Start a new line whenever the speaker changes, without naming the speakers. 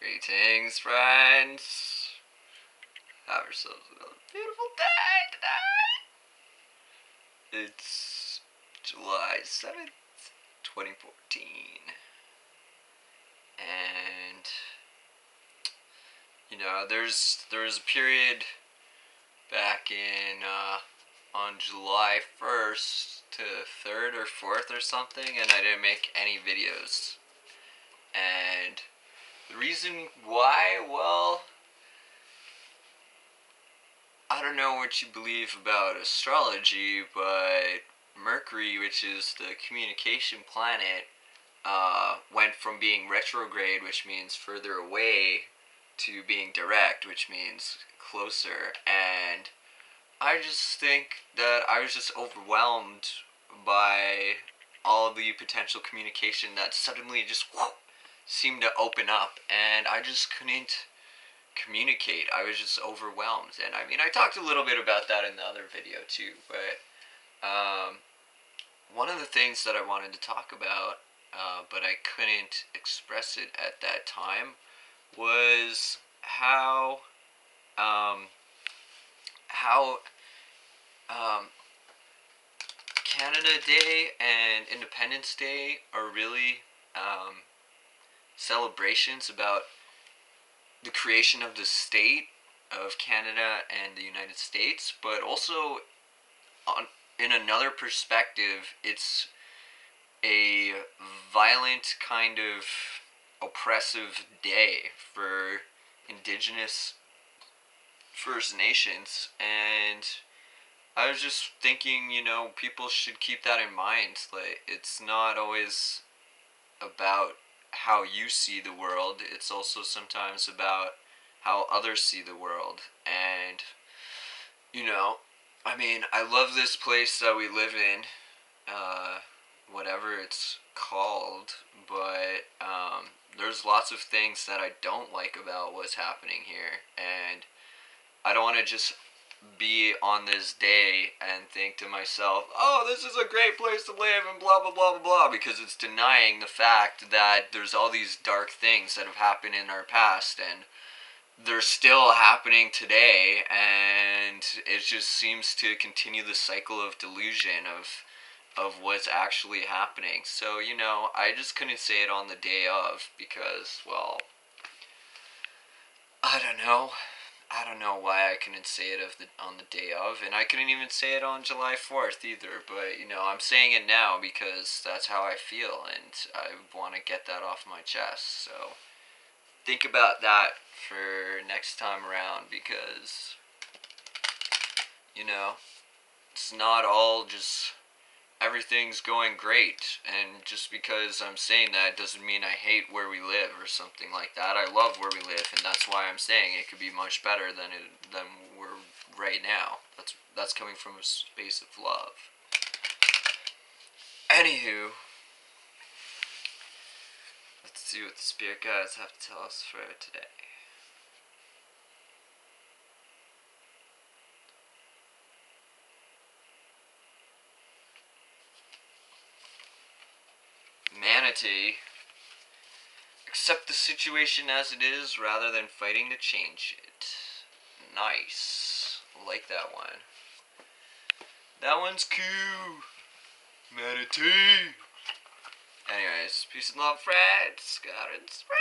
Greetings, friends. Have yourselves another beautiful day today. It's July 7th, 2014. And, there was a period back in, on July 1st to 3rd or 4th or something, and I didn't make any videos. And the reason why, well, I don't know what you believe about astrology, but Mercury, which is the communication planet, went from being retrograde, which means further away, to being direct, which means closer. And I just think that I was just overwhelmed by all the potential communication that suddenly just seemed to open up, and I just couldn't communicate. I was just overwhelmed. And I mean, I talked a little bit about that in the other video too, but one of the things that I wanted to talk about, but I couldn't express it at that time, was how Canada Day and Independence Day are really celebrations about the creation of the state of Canada and the United States, but also in another perspective, it's a violent kind of oppressive day for Indigenous First Nations. And I was just thinking, people should keep that in mind. Like, it's not always about how you see the world, it's also sometimes about how others see the world. And, I mean, I love this place that we live in, whatever it's called, but there's lots of things that I don't like about what's happening here. And I don't want to just be on this day and think to myself, oh, this is a great place to live and blah blah blah blah blah, because it's denying the fact that there's all these dark things that have happened in our past, and they're still happening today, and it just seems to continue the cycle of delusion of what's actually happening. So, I just couldn't say it on the day of, because, well, I don't know. I don't know why I couldn't say it on the day of, and I couldn't even say it on July 4th either, but, I'm saying it now because that's how I feel, and I want to get that off my chest. So think about that for next time around, because, it's not all just everything's going great, and just because I'm saying that doesn't mean I hate where we live or something like that. I love where we live, and that's why I'm saying it could be much better than we're right now. That's coming from a space of love. Anywho, let's see what the spirit guides have to tell us for today. Manatee. Accept the situation as it is rather than fighting to change it. Nice. Like that one. That one's cool. Manatee. Anyways, peace and love, friends. God and spread.